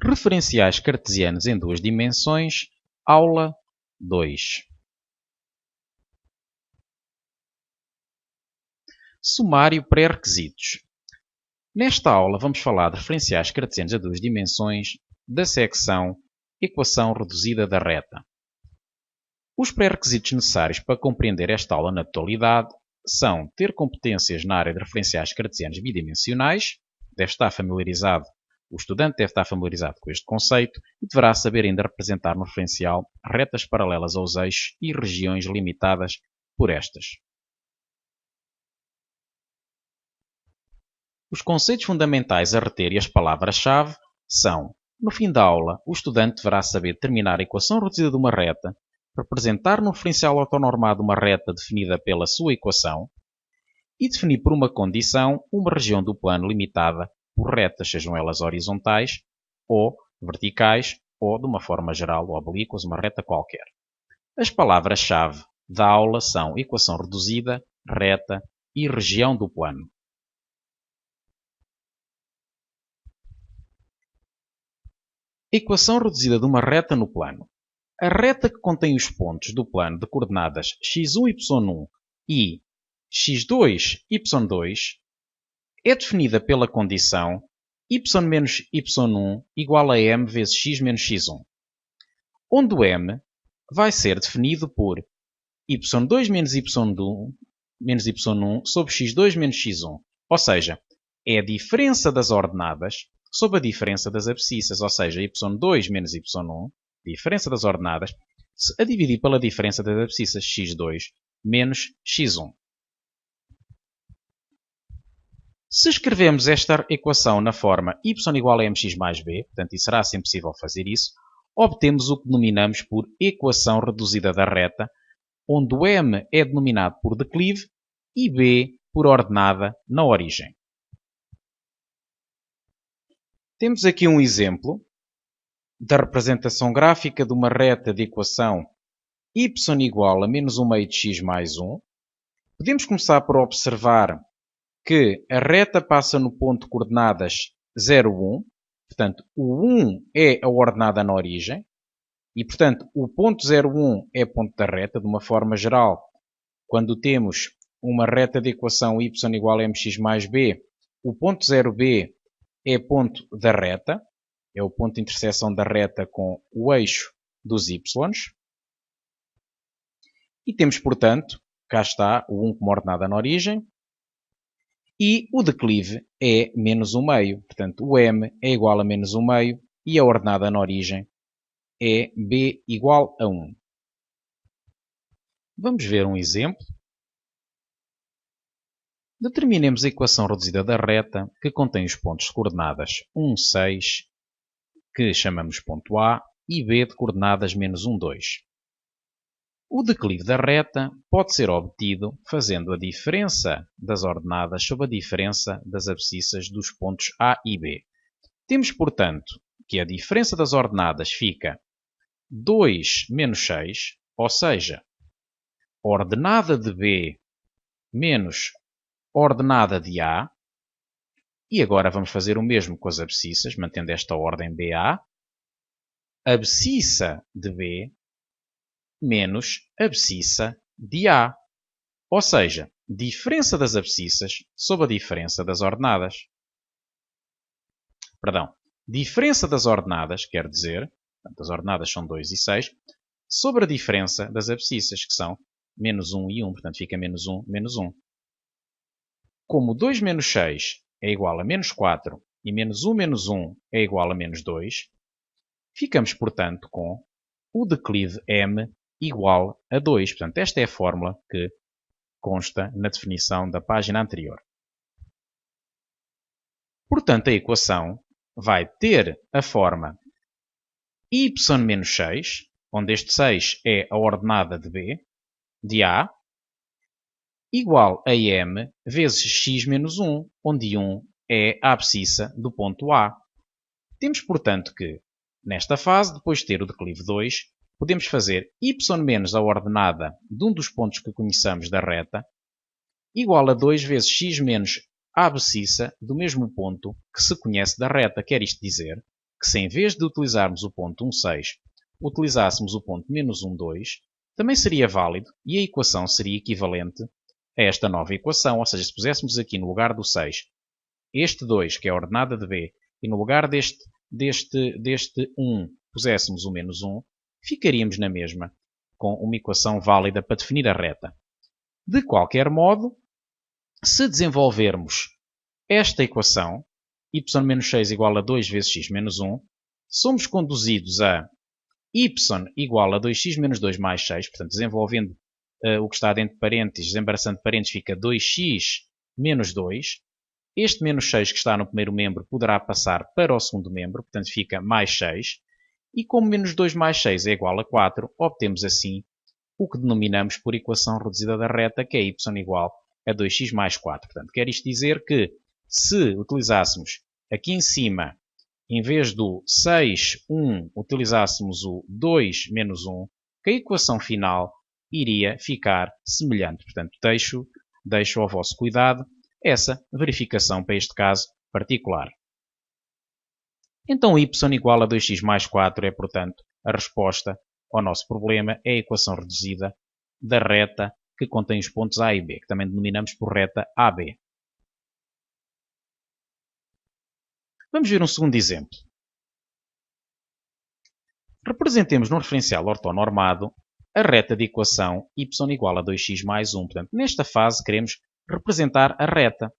Referenciais cartesianos em duas dimensões, aula 2. Sumário pré-requisitos. Nesta aula vamos falar de referenciais cartesianos a duas dimensões da secção Equação reduzida da reta. Os pré-requisitos necessários para compreender esta aula na totalidade são ter competências na área de referenciais cartesianos bidimensionais, o estudante deve estar familiarizado com este conceito e deverá saber ainda representar no referencial retas paralelas aos eixos e regiões limitadas por estas. Os conceitos fundamentais a reter e as palavras-chave são: no fim da aula, o estudante deverá saber determinar a equação reduzida de uma reta, representar no referencial autonormado uma reta definida pela sua equação e definir por uma condição uma região do plano limitada por retas, sejam elas horizontais ou verticais ou, de uma forma geral, oblíquas, uma reta qualquer. As palavras-chave da aula são equação reduzida, reta e região do plano. Equação reduzida de uma reta no plano. A reta que contém os pontos do plano de coordenadas x1, y1 e x2, y2 é definida pela condição y menos y1 igual a m vezes x menos x1, onde o m vai ser definido por y2 menos y1 sobre x2 menos x1, ou seja, é a diferença das ordenadas sobre a diferença das abscissas, ou seja, y2 menos y1, diferença das ordenadas, a dividir pela diferença das abscissas x2 menos x1. Se escrevemos esta equação na forma y igual a mx mais b, portanto, e será sempre possível fazer isso, obtemos o que denominamos por equação reduzida da reta, onde o m é denominado por declive e b por ordenada na origem. Temos aqui um exemplo da representação gráfica de uma reta de equação y igual a menos 1 meio de x mais 1. Podemos começar por observar que a reta passa no ponto de coordenadas 0, 1. Portanto, o 1 é a ordenada na origem. E, portanto, o ponto 0, 1 é ponto da reta. De uma forma geral, quando temos uma reta de equação y igual a mx mais b, o ponto 0b é ponto da reta. É o ponto de interseção da reta com o eixo dos y. E temos, portanto, cá está o 1 como ordenada na origem. E o declive é menos 1 meio. Portanto, o m é igual a menos 1 meio e a ordenada na origem é b igual a 1. Vamos ver um exemplo. Determinemos a equação reduzida da reta que contém os pontos de coordenadas 1, 6, que chamamos ponto A, e b de coordenadas menos 1, 2. O declive da reta pode ser obtido fazendo a diferença das ordenadas sobre a diferença das abscissas dos pontos A e B. Temos, portanto, que a diferença das ordenadas fica 2 menos 6, ou seja, ordenada de B menos ordenada de A. E agora vamos fazer o mesmo com as abscissas, mantendo esta ordem BA. Abscissa de B menos abscissa de A. Ou seja, diferença das abscissas sobre a diferença das ordenadas. Perdão, diferença das ordenadas, quer dizer, portanto, as ordenadas são 2 e 6, sobre a diferença das abscissas, que são menos 1 e 1, portanto fica menos 1, menos 1. Como 2 menos 6 é igual a menos 4 e menos 1 é igual a menos 2, ficamos, portanto, com o declive m igual a 2. Portanto, esta é a fórmula que consta na definição da página anterior. Portanto, a equação vai ter a forma y menos 6, onde este 6 é a ordenada de B, de A, igual a m vezes x menos 1, onde 1 é a abscissa do ponto A. Temos, portanto, que, nesta fase, depois de ter o declive 2, podemos fazer y menos a ordenada de um dos pontos que conheçamos da reta, igual a 2 vezes x menos a abscissa do mesmo ponto que se conhece da reta. Quer isto dizer que se em vez de utilizarmos o ponto 1, 6, utilizássemos o ponto menos 1, 2, também seria válido e a equação seria equivalente a esta nova equação. Ou seja, se puséssemos aqui no lugar do 6 este 2, que é a ordenada de B, e no lugar deste 1 puséssemos o menos 1, ficaríamos na mesma, com uma equação válida para definir a reta. De qualquer modo, se desenvolvermos esta equação, y-6 igual a 2 vezes x menos 1, somos conduzidos a y igual a 2x menos 2 mais 6, portanto, desenvolvendo o que está dentro de parênteses, desembaraçando de parênteses, fica 2x menos 2. Este menos 6 que está no primeiro membro poderá passar para o segundo membro, portanto, fica mais 6. E como menos 2 mais 6 é igual a 4, obtemos assim o que denominamos por equação reduzida da reta, que é y igual a 2x mais 4. Portanto, quer isto dizer que se utilizássemos aqui em cima, em vez do 6, 1, utilizássemos o 2 menos 1, que a equação final iria ficar semelhante. Portanto, deixo ao vosso cuidado essa verificação para este caso particular. Então, y igual a 2x mais 4 é, portanto, a resposta ao nosso problema, é a equação reduzida da reta que contém os pontos A e B, que também denominamos por reta AB. Vamos ver um segundo exemplo. Representemos no referencial ortonormado a reta de equação y igual a 2x mais 1. Portanto, nesta fase queremos representar a reta.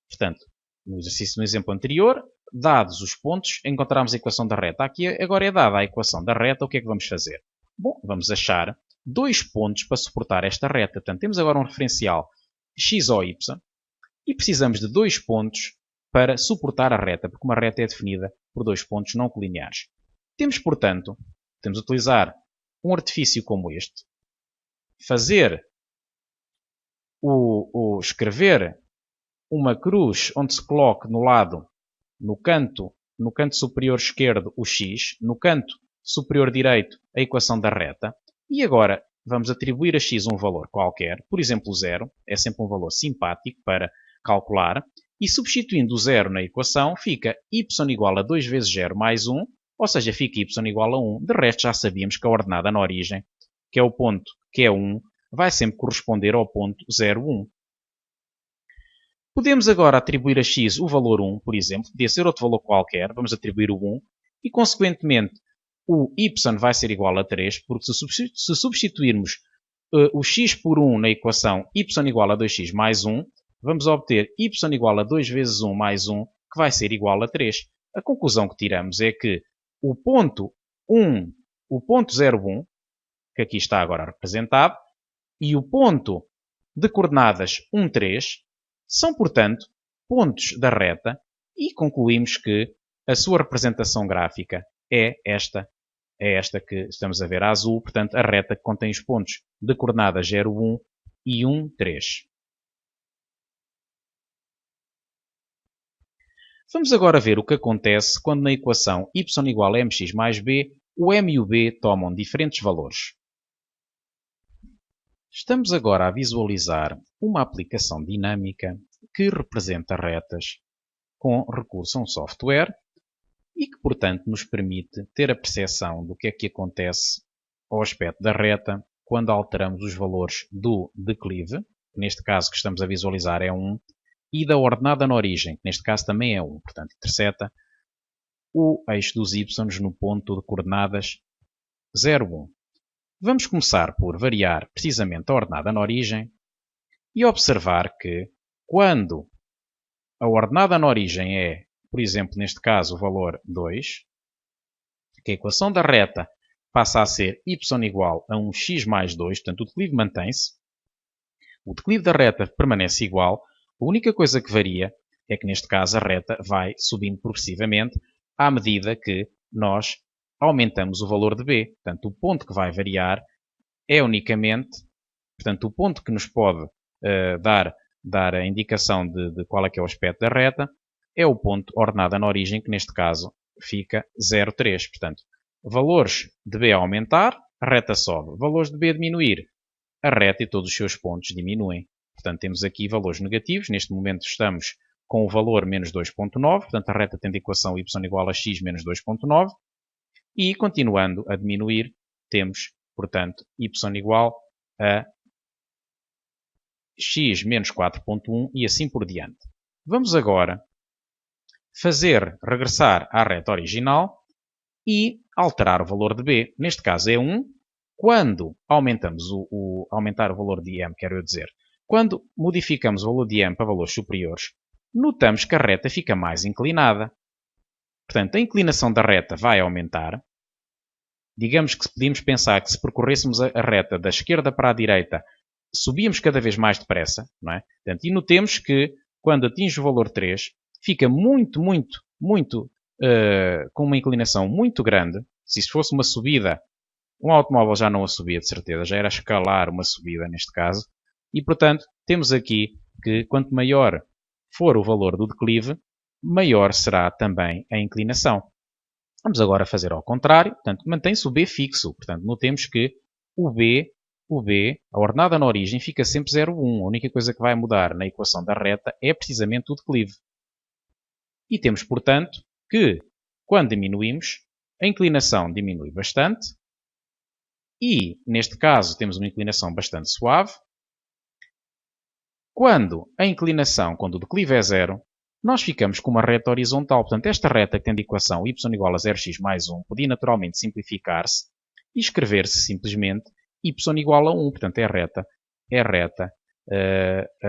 Portanto, no exemplo anterior, dados os pontos, encontramos a equação da reta. Aqui agora é dada a equação da reta, o que é que vamos fazer? Bom, vamos achar dois pontos para suportar esta reta. Portanto, temos agora um referencial x ou y e precisamos de dois pontos para suportar a reta, porque uma reta é definida por dois pontos não colineares. Temos, portanto, temos de utilizar um artifício como este, escrever uma cruz onde se coloque no lado, no canto superior esquerdo, o x, no canto superior direito, a equação da reta, e agora vamos atribuir a x um valor qualquer, por exemplo 0, é sempre um valor simpático para calcular, e substituindo o 0 na equação, fica y igual a 2 vezes 0 mais 1, ou seja, fica y igual a 1. De resto, já sabíamos que a ordenada na origem, que é o ponto que é 1, vai sempre corresponder ao ponto 0, 1. Podemos agora atribuir a x o valor 1, por exemplo, podia ser outro valor qualquer, vamos atribuir o 1, e consequentemente o y vai ser igual a 3, porque se substituirmos o x por 1 na equação y igual a 2x mais 1, vamos obter y igual a 2 vezes 1 mais 1, que vai ser igual a 3. A conclusão que tiramos é que o ponto 0, 1, que aqui está agora representado, e o ponto de coordenadas 1, 3, são, portanto, pontos da reta e concluímos que a sua representação gráfica é esta que estamos a ver a azul, portanto, a reta que contém os pontos de coordenadas 0, 1 e 1, 3. Vamos agora ver o que acontece quando na equação y igual a mx mais b, o m e o b tomam diferentes valores. Estamos agora a visualizar uma aplicação dinâmica que representa retas com recurso a um software e que, portanto, nos permite ter a percepção do que é que acontece ao aspecto da reta quando alteramos os valores do declive, que neste caso que estamos a visualizar é 1, e da ordenada na origem, que neste caso também é 1, portanto, interseta o eixo dos y no ponto de coordenadas 0, 1. Vamos começar por variar precisamente a ordenada na origem e observar que quando a ordenada na origem é, por exemplo, neste caso, o valor 2, que a equação da reta passa a ser y igual a 1x mais 2, portanto o declive mantém-se, o declive da reta permanece igual, a única coisa que varia é que neste caso a reta vai subindo progressivamente à medida que nós aumentamos o valor de b. Portanto, o ponto que vai variar é unicamente, portanto, o ponto que nos pode dar a indicação de qual é que é o aspecto da reta é o ponto ordenada na origem, que neste caso fica 0,3. Portanto, valores de b a aumentar, a reta sobe. Valores de b a diminuir, a reta e todos os seus pontos diminuem. Portanto, temos aqui valores negativos. Neste momento estamos com o valor menos 2.9, portanto a reta tem de equação y igual a x menos 2.9, e continuando a diminuir, temos, portanto, y igual a x menos 4.1 e assim por diante. Vamos agora regressar à reta original e alterar o valor de b. Neste caso é 1. Quando aumentamos aumentar o valor de m, quero dizer, quando modificamos o valor de m para valores superiores, notamos que a reta fica mais inclinada. Portanto, a inclinação da reta vai aumentar. Digamos que podíamos pensar que se percorrêssemos a reta da esquerda para a direita, subíamos cada vez mais depressa, não é? Portanto, e notemos que quando atinge o valor 3, fica muito, com uma inclinação muito grande. Se isso fosse uma subida, um automóvel já não a subia de certeza, já era escalar uma subida neste caso. E, portanto, temos aqui que quanto maior for o valor do declive, maior será também a inclinação. Vamos agora fazer ao contrário. Portanto, mantém-se o B fixo. Portanto, notemos que o B, a ordenada na origem, fica sempre 0,1. A única coisa que vai mudar na equação da reta é precisamente o declive. E temos, portanto, que quando diminuímos, a inclinação diminui bastante. E, neste caso, temos uma inclinação bastante suave. Quando o declive é 0, nós ficamos com uma reta horizontal. Portanto, esta reta que tem de equação y igual a 0x mais 1 podia naturalmente simplificar-se e escrever-se simplesmente y igual a 1. Portanto, é a reta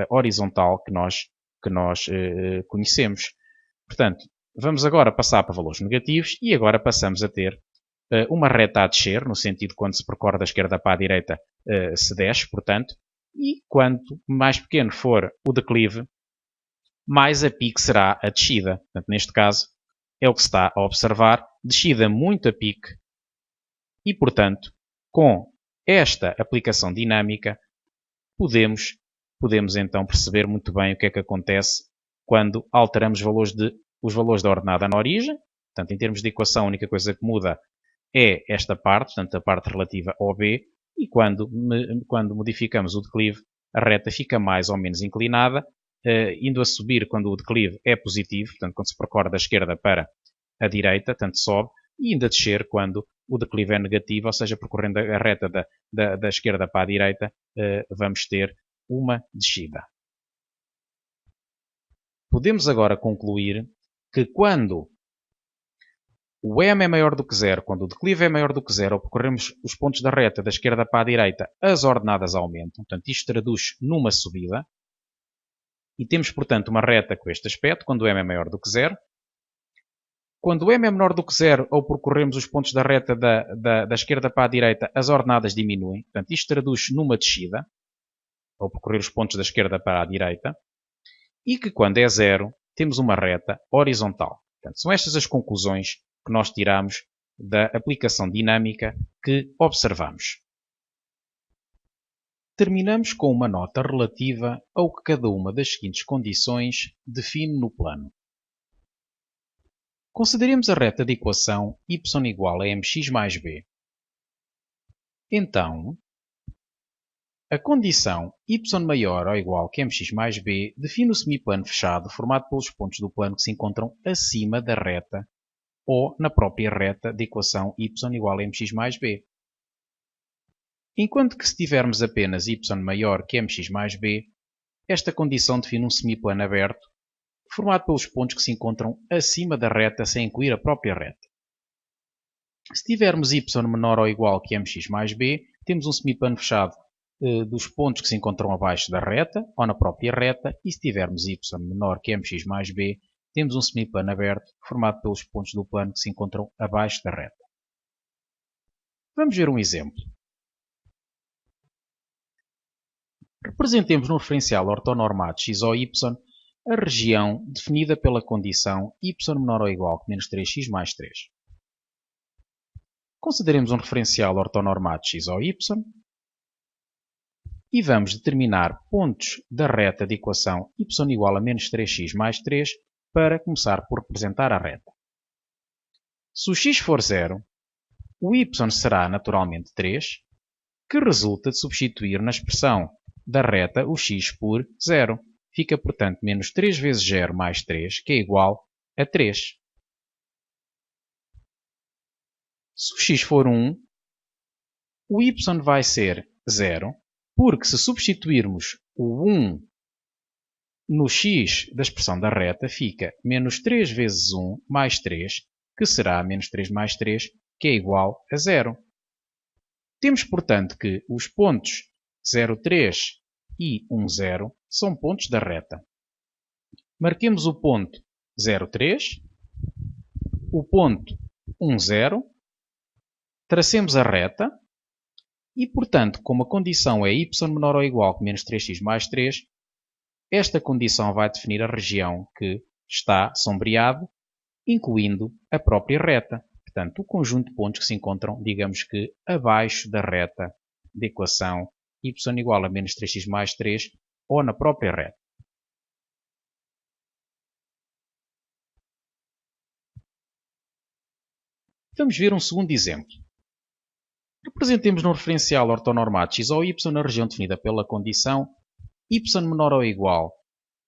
horizontal que nós conhecemos. Portanto, vamos agora passar para valores negativos e agora passamos a ter uma reta a descer, no sentido quando se percorre da esquerda para a direita se desce, portanto, e quanto mais pequeno for o declive, mais a pique será a descida. Portanto, neste caso, é o que se está a observar, descida muito a pique, e, portanto, com esta aplicação dinâmica, podemos então perceber muito bem o que é que acontece quando alteramos os valores da ordenada na origem. Portanto, em termos de equação, a única coisa que muda é esta parte, portanto, a parte relativa ao B, e quando modificamos o declive, a reta fica mais ou menos inclinada, indo a subir quando o declive é positivo, portanto, quando se percorre da esquerda para a direita, tanto sobe, e indo a descer quando o declive é negativo, ou seja, percorrendo a reta da esquerda para a direita, vamos ter uma descida. Podemos agora concluir que quando o m é maior do que 0, quando o declive é maior do que 0, ao percorrermos os pontos da reta da esquerda para a direita, as ordenadas aumentam. Portanto, isto traduz numa subida. E temos, portanto, uma reta com este aspecto, quando o m é maior do que 0. Quando o m é menor do que 0, ao percorrermos os pontos da reta da esquerda para a direita, as ordenadas diminuem. Portanto, isto traduz numa descida, ao percorrer os pontos da esquerda para a direita. E que quando é 0, temos uma reta horizontal. Portanto, são estas as conclusões que nós tiramos da aplicação dinâmica que observamos. Terminamos com uma nota relativa ao que cada uma das seguintes condições define no plano. Consideremos a reta de equação y igual a mx mais b. Então, a condição y maior ou igual que mx mais b define o semiplano fechado formado pelos pontos do plano que se encontram acima da reta ou na própria reta de equação y igual a mx mais b. Enquanto que se tivermos apenas y maior que mx mais b, esta condição define um semiplano aberto formado pelos pontos que se encontram acima da reta sem incluir a própria reta. Se tivermos y menor ou igual que mx mais b, temos um semiplano fechado dos pontos que se encontram abaixo da reta ou na própria reta, e se tivermos y menor que mx mais b, temos um semiplano aberto formado pelos pontos do plano que se encontram abaixo da reta. Vamos ver um exemplo. Representemos no referencial ortonormado x ou y a região definida pela condição y menor ou igual que menos 3x mais 3. Consideremos um referencial ortonormado x ou y e vamos determinar pontos da reta de equação y igual a menos 3x mais 3 para começar por representar a reta. Se o x for 0, o y será naturalmente 3, que resulta de substituir na expressão da reta o x por 0. fica, portanto, menos 3 vezes 0 mais 3, que é igual a 3. Se o x for 1, o y vai ser 0, porque se substituirmos o 1 no x da expressão da reta, fica menos 3 vezes 1 mais 3, que será menos 3 mais 3, que é igual a 0. Temos, portanto, que os pontos 0, 3 e 1, 0 são pontos da reta. Marquemos o ponto 0, 3, o ponto 1, 0, tracemos a reta e, portanto, como a condição é y menor ou igual que menos 3x mais 3, esta condição vai definir a região que está sombreado, incluindo a própria reta. Portanto, o conjunto de pontos que se encontram, digamos que, abaixo da reta da equação y igual a menos 3x mais 3 ou na própria reta. Vamos ver um segundo exemplo. Representemos no referencial ortonormado x ou y na região definida pela condição y menor ou igual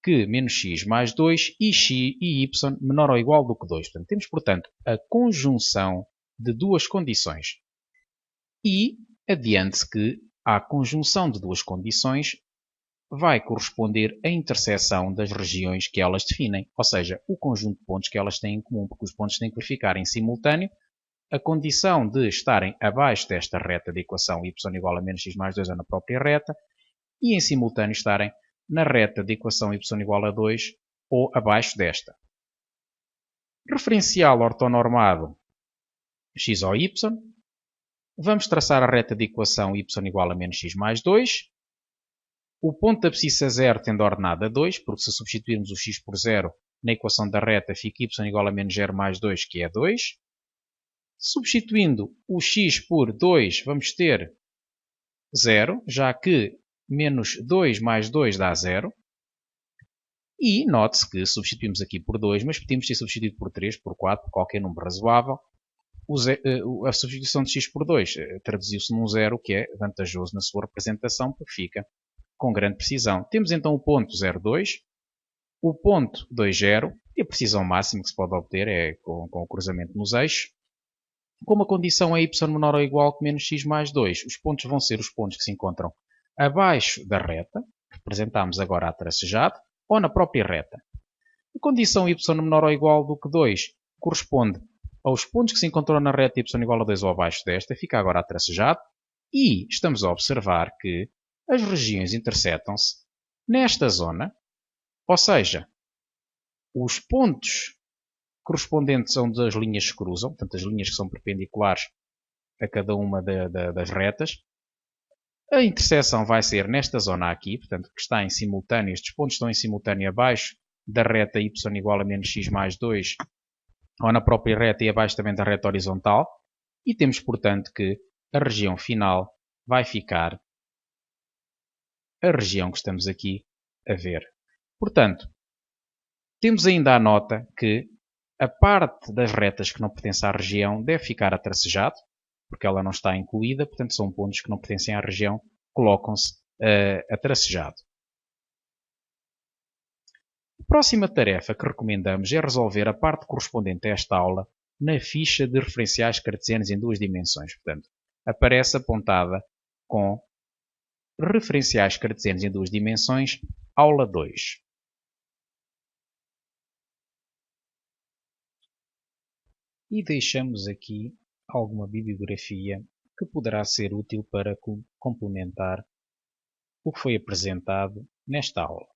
que menos x mais 2 e x e y menor ou igual do que 2. Portanto, temos, portanto, a conjunção de duas condições. E adiante-se que à conjunção de duas condições vai corresponder a interseção das regiões que elas definem, ou seja, o conjunto de pontos que elas têm em comum, porque os pontos têm que verificar em simultâneo a condição de estarem abaixo desta reta da equação y igual a menos x mais 2 ou na própria reta, e em simultâneo estarem na reta da equação y igual a 2 ou abaixo desta. Referencial ortonormado x ou y. Vamos traçar a reta da equação y igual a menos x mais 2. O ponto da abscissa 0 tendo a ordenada 2, porque se substituirmos o x por 0 na equação da reta, fica y igual a menos 0 mais 2, que é 2. Substituindo o x por 2, vamos ter 0, já que menos 2 mais 2 dá 0. E note-se que substituímos aqui por 2, mas podíamos ter substituído por 3, por 4, por qualquer número razoável. A substituição de x por 2 traduziu-se num 0, que é vantajoso na sua representação, porque fica com grande precisão. Temos então o ponto 0, 2, o ponto 2, 0, e a precisão máxima que se pode obter é com o cruzamento nos eixos. Como a condição é y menor ou igual que menos x mais 2, os pontos vão ser os pontos que se encontram abaixo da reta, que representamos agora a tracejado, ou na própria reta. A condição y menor ou igual do que 2 corresponde aos pontos que se encontram na reta y igual a 2 ou abaixo desta, fica agora a tracejado, e estamos a observar que as regiões intersetam-se nesta zona, ou seja, os pontos correspondentes a onde as linhas se cruzam, portanto as linhas que são perpendiculares a cada uma das retas. A interseção vai ser nesta zona aqui, portanto que está em simultâneo, estes pontos estão em simultâneo abaixo da reta y igual a menos x mais 2, ou na própria reta e abaixo também da reta horizontal, e temos portanto que a região final vai ficar a região que estamos aqui a ver. Portanto, temos ainda a nota que a parte das retas que não pertence à região deve ficar a tracejado, porque ela não está incluída, portanto são pontos que não pertencem à região, colocam-se a tracejado. A próxima tarefa que recomendamos é resolver a parte correspondente a esta aula na ficha de referenciais cartesianos em duas dimensões. Portanto, aparece apontada com referenciais cartesianos em duas dimensões, aula 2. E deixamos aqui alguma bibliografia que poderá ser útil para complementar o que foi apresentado nesta aula.